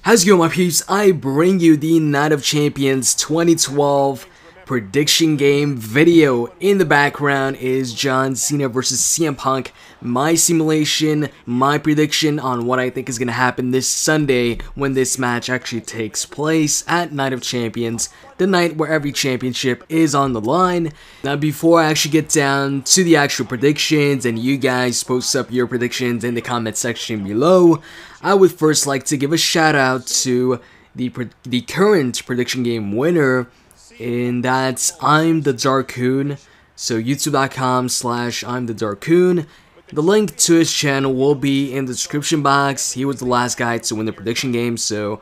How's it going, my peeps? I bring you the Night of Champions 2012 prediction game video. In the background is John Cena versus CM Punk. My simulation, my prediction on what I think is going to happen this Sunday when this match actually takes place at Night of Champions, the night where every championship is on the line. Now, before I actually get down to the actual predictions and you guys post up your predictions in the comment section below, I would first like to give a shout out to the current prediction game winner, and that's I'm the Darkoon. So youtube.com/I'm the Darkoon. The link to his channel will be in the description box. He was the last guy to win the prediction game, so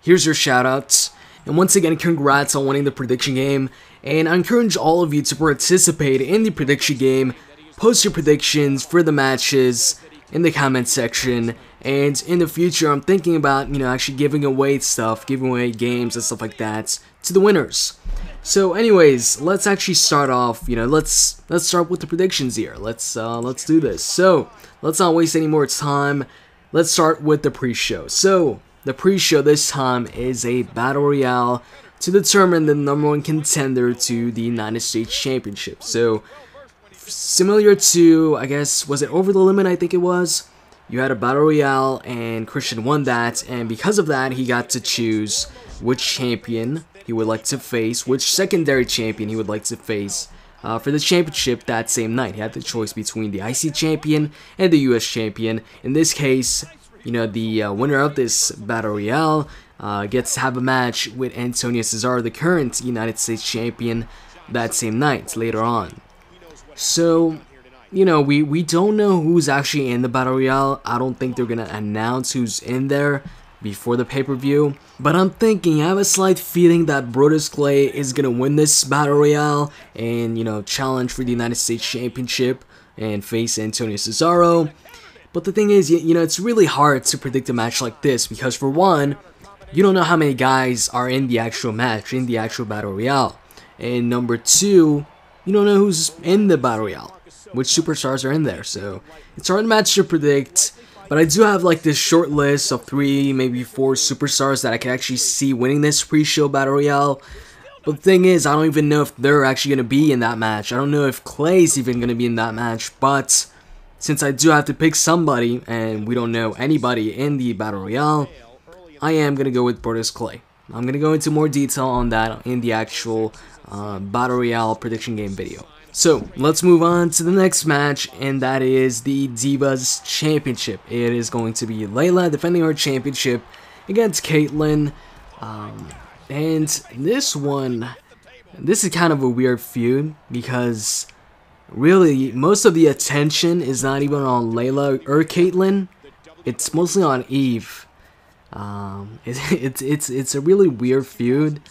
here's your shout outs. And once again, congrats on winning the prediction game, and I encourage all of you to participate in the prediction game. Post your predictions for the matches in the comment section, and in the future I'm thinking about, actually giving away stuff, giving away games and stuff like that to the winners. So anyways, let's actually start off, let's start with the predictions here. Let's do this. So, let's not waste any more time. Let's start with the pre-show. So, the pre-show this time is a battle royale to determine the #1 contender to the United States Championship. So, similar to, I guess, was it Over the Limit, I think it was? You had a battle royale and Christian won that, and because of that he got to choose which champion he would like to face, which secondary champion he would like to face for the championship that same night. He had the choice between the IC champion and the US champion. In this case, the winner of this battle royale gets to have a match with Antonio Cesaro, the current United States champion, that same night later on. So, we don't know who's actually in the battle royale. I don't think they're gonna announce who's in there before the pay-per-view, but I have a slight feeling that Brodus Clay is gonna win this battle royale and challenge for the United States Championship and face Antonio Cesaro. But the thing is, it's really hard to predict a match like this because, for one, you don't know how many guys are in the actual match, in the actual battle royale, and number two, you don't know who's in the battle royale, which superstars are in there. So it's hard match to predict. But I do have like this short list of 3, maybe 4 superstars that I can actually see winning this pre-show battle royale. But the thing is, I don't even know if they're actually going to be in that match. I don't know if Clay's even going to be in that match. But since I do have to pick somebody, and we don't know anybody in the battle royale, I am going to go with Brodus Clay. I'm going to go into more detail on that in the actual battle royale prediction game video. So, let's move on to the next match, and that is the Divas Championship. It is going to be Layla defending her championship against Kaitlyn. And this is kind of a weird feud because really most of the attention is not even on Layla or Kaitlyn. It's mostly on Eve. It's a really weird feud,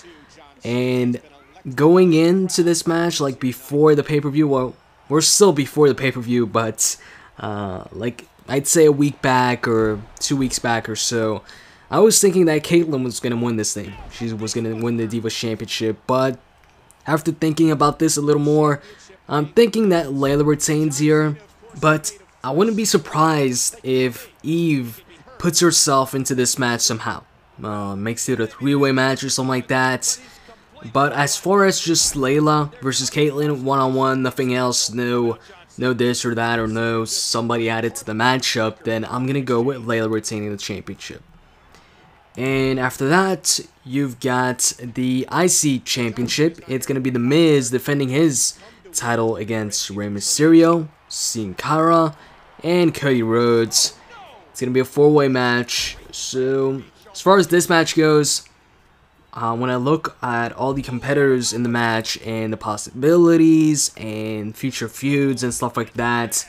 and going into this match, like before the pay-per-view, well, we're still before the pay-per-view, but like I'd say a week back or 2 weeks back or so, I was thinking that Kaitlyn was going to win this thing. She was going to win the Divas Championship, but after thinking about this a little more, I'm thinking that Layla retains here, but I wouldn't be surprised if Eve puts herself into this match somehow. Makes it a 3-way match or something like that. But as far as just Layla versus Kaitlyn one-on-one, nothing else, no this or that, or no somebody added to the matchup, then I'm going to go with Layla retaining the championship. And after that, you've got the IC Championship. It's going to be The Miz defending his title against Rey Mysterio, seeing Cara, and Cody Rhodes. It's going to be a 4-way match. So, as far as this match goes, when I look at all the competitors in the match and the possibilities and future feuds and stuff like that,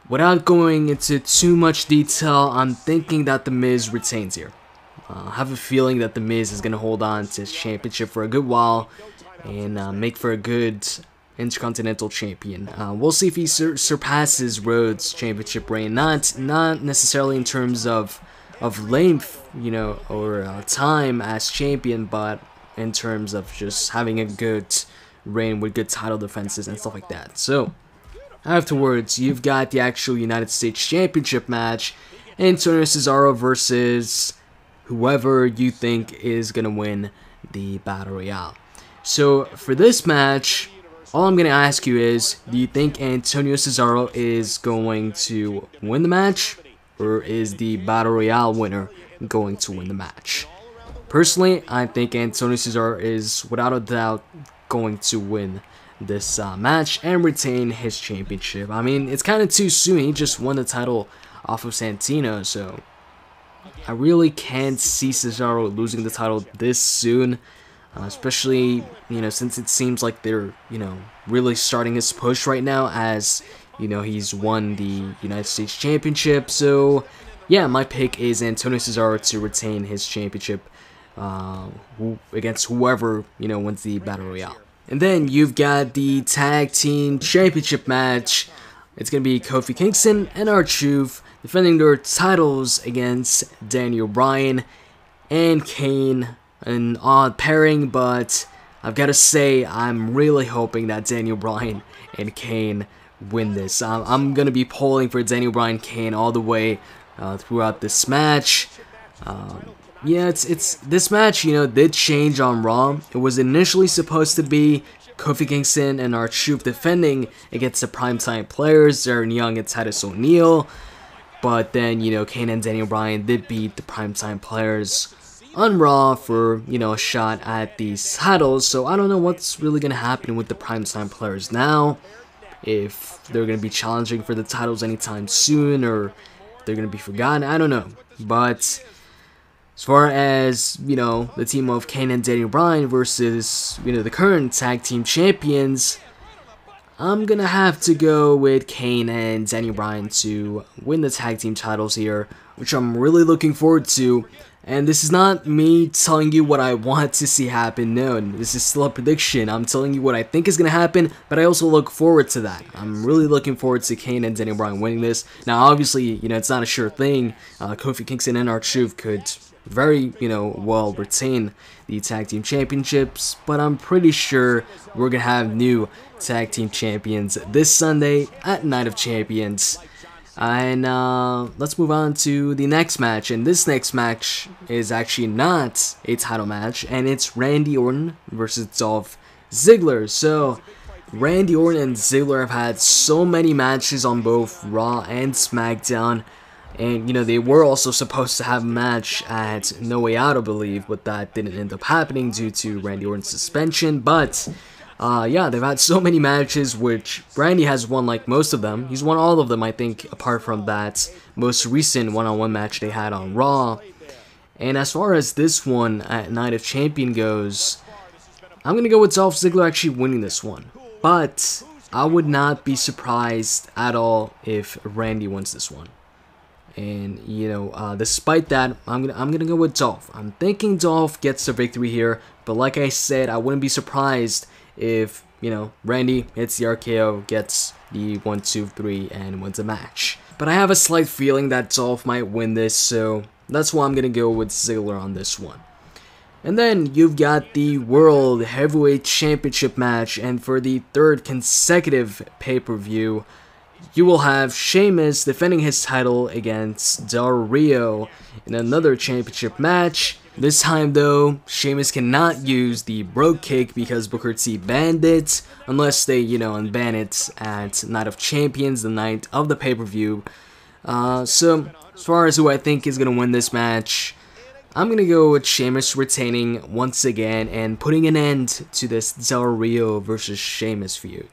without going into too much detail, I'm thinking that The Miz retains here. I have a feeling that The Miz is going to hold on to his championship for a good while and make for a good Intercontinental champion. We'll see if he surpasses Rhodes' championship reign, not necessarily in terms of length, or time as champion, but in terms of just having a good reign with good title defenses and stuff like that. So, afterwards, you've got the actual United States Championship match, Antonio Cesaro versus whoever you think is going to win the Battle Royale. So for this match, all I'm going to ask you is, do you think Antonio Cesaro is going to win the match? Or is the Battle Royale winner going to win the match? Personally, I think Antonio Cesaro is without a doubt going to win this match and retain his championship. I mean, it's kind of too soon. He just won the title off of Santino, so I really can't see Cesaro losing the title this soon. Especially, since it seems like they're, really starting his push right now, as, he's won the United States Championship. So, yeah, my pick is Antonio Cesaro to retain his championship against whoever, wins the Battle Royale. And then you've got the Tag Team Championship match. It's going to be Kofi Kingston and R-Truth defending their titles against Daniel Bryan and Kane. An odd pairing, but I've got to say, I'm really hoping that Daniel Bryan and Kane win this. I'm going to be polling for Daniel Bryan Kane all the way throughout this match. Yeah, this match, did change on Raw. It was initially supposed to be Kofi Kingston and R-Truth defending against the primetime players, Darren Young and Titus O'Neil. But then, Kane and Daniel Bryan did beat the primetime players on Raw for, a shot at these titles. So I don't know what's really going to happen with the primetime players now. If they're going to be challenging for the titles anytime soon, or they're going to be forgotten, I don't know. But as far as, the team of Kane and Daniel Bryan versus, the current tag team champions, I'm going to have to go with Kane and Daniel Bryan to win the tag team titles here, which I'm really looking forward to. And this is not me telling you what I want to see happen. No, this is still a prediction. I'm telling you what I think is going to happen, but I also look forward to that. I'm really looking forward to Kane and Daniel Bryan winning this. Now, obviously, it's not a sure thing. Kofi Kingston and R-Truth could very, well retain the Tag Team Championships, but I'm pretty sure we're going to have new Tag Team Champions this Sunday at Night of Champions. And let's move on to the next match, and this next match is actually not a title match, and it's Randy Orton versus Dolph Ziggler. So Randy Orton and Ziggler have had so many matches on both Raw and SmackDown, and they were also supposed to have a match at No Way Out, I believe, but that didn't end up happening due to Randy Orton's suspension. But yeah, they've had so many matches, which Randy has won like most of them. He's won all of them, I think, apart from that most recent one-on-one match they had on Raw. And as far as this one at Night of Champion goes, I'm going to go with Dolph Ziggler actually winning this one. But I would not be surprised at all if Randy wins this one. And, despite that, I'm gonna go with Dolph. I'm thinking Dolph gets the victory here, but like I said, I wouldn't be surprised if, Randy hits the RKO, gets the 1, 2, 3, and wins the match. But I have a slight feeling that Dolph might win this, so that's why I'm gonna go with Ziggler on this one. And then you've got the World Heavyweight Championship match, and for the third consecutive pay-per-view, you will have Sheamus defending his title against Del Rio in another championship match. This time though, Sheamus cannot use the Brogue Kick because Booker T banned it, unless they, unban it at Night of Champions, the night of the pay-per-view. So, as far as who I think is going to win this match, I'm going to go with Sheamus retaining once again and putting an end to this Del Rio versus Sheamus feud.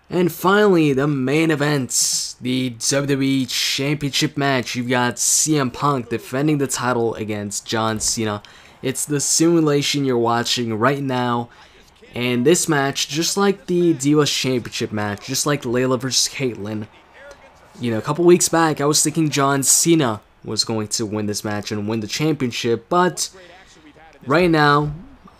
And finally, the main event, the WWE Championship match. You've got CM Punk defending the title against John Cena. It's the simulation you're watching right now. And this match, just like the Divas Championship match, just like Layla versus Kaitlyn, a couple weeks back, I was thinking John Cena was going to win this match and win the championship. But right now,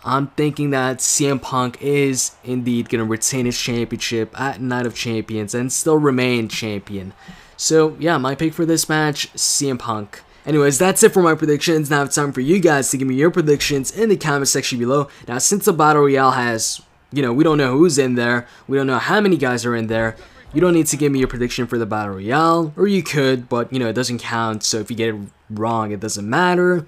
I'm thinking that CM Punk is indeed going to retain his championship at Night of Champions and still remain champion. So yeah, my pick for this match, CM Punk. Anyways, that's it for my predictions. Now it's time for you guys to give me your predictions in the comment section below. Now since the Battle Royale has, we don't know who's in there, we don't know how many guys are in there, you don't need to give me your prediction for the Battle Royale, or you could, but it doesn't count, so if you get it wrong, it doesn't matter.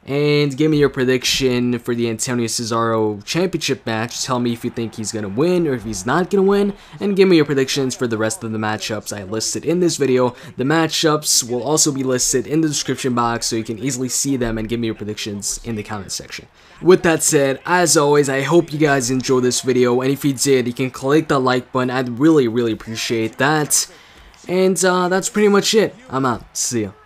And give me your prediction for the Antonio Cesaro championship match. Tell me if you think he's going to win or if he's not going to win. And give me your predictions for the rest of the matchups I listed in this video. The matchups will also be listed in the description box so you can easily see them and give me your predictions in the comment section. With that said, as always, I hope you guys enjoyed this video. And if you did, you can click the like button. I'd really appreciate that. And that's pretty much it. I'm out. See ya.